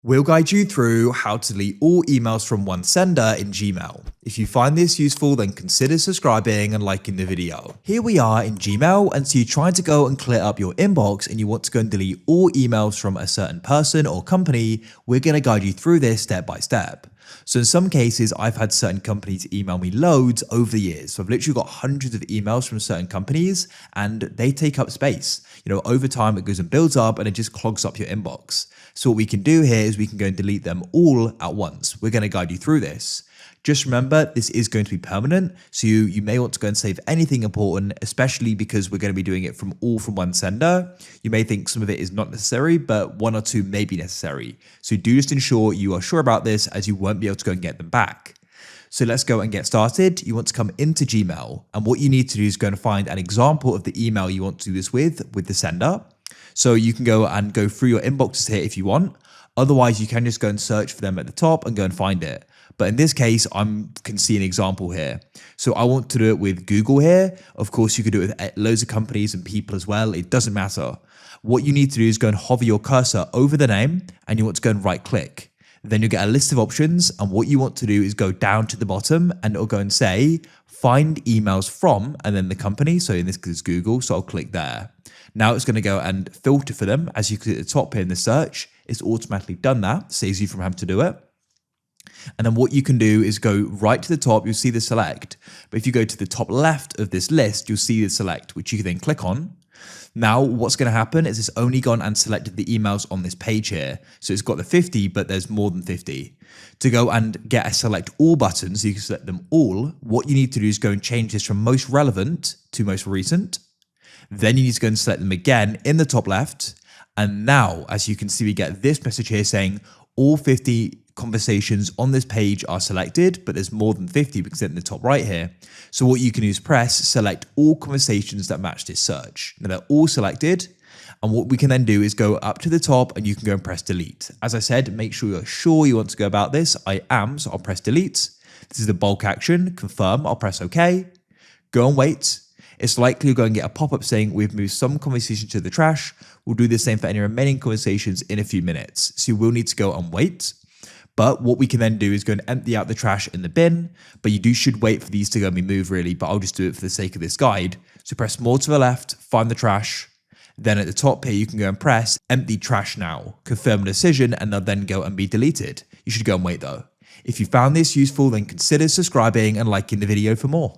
We'll guide you through how to delete all emails from one sender in Gmail. If you find this useful, then consider subscribing and liking the video. Here we are in Gmail, and so you're trying to go and clear up your inbox and you want to go and delete all emails from a certain person or company. We're going to guide you through this step by step. So in some cases, I've had certain companies email me loads over the years. So I've literally got hundreds of emails from certain companies and they take up space. Over time it goes and builds up and it just clogs up your inbox. So what we can do here is we can go and delete them all at once. We're going to guide you through this. Just remember, this is going to be permanent, so you may want to go and save anything important, especially because we're going to be doing it from one sender. You may think some of it is not necessary, but one or two may be necessary. So do just ensure you are sure about this, as you won't be able to go and get them back. So let's go and get started. You want to come into Gmail, and what you need to do is go and find an example of the email you want to do this with the sender. So you can go through your inboxes here if you want. Otherwise, you can just go and search for them at the top and go and find it. But in this case, I can see an example here. So I want to do it with Google here. Of course, you could do it with loads of companies and people as well. It doesn't matter. What you need to do is go and hover your cursor over the name, and you want to go and right click. Then you'll get a list of options. And what you want to do is go down to the bottom and it'll go and say, find emails from, and then the company. So in this case, Google. So I'll click there. Now it's going to go and filter for them. As you can see at the top here in the search, it's automatically done that. Saves you from having to do it. And then what you can do is go right to the top, you'll see the select. But if you go to the top left of this list, you'll see the select, which you can then click on. Now, what's going to happen is it's only gone and selected the emails on this page here. So it's got the 50, but there's more than 50. To go and get a select all button, so you can select them all, what you need to do is go and change this from most relevant to most recent. Then you need to go and select them again in the top left. And now, as you can see, we get this message here saying all 50 conversations on this page are selected, but there's more than 50 because they're in the top right here. So what you can do is press select all conversations that match this search. Now they're all selected. And what we can then do is go up to the top and you can go and press delete. As I said, make sure you're sure you want to go about this. I am, so I'll press delete. This is the bulk action. Confirm, I'll press OK. Go and wait. It's likely you're going to get a pop-up saying we've moved some conversation to the trash. We'll do the same for any remaining conversations in a few minutes. So you will need to go and wait. But what we can then do is go and empty out the trash in the bin. But you should wait for these to go and be moved really, but I'll just do it for the sake of this guide. So press more to the left, find the trash. Then at the top here, you can go and press empty trash now. Confirm the decision and they'll then go and be deleted. You should go and wait though. If you found this useful, then consider subscribing and liking the video for more.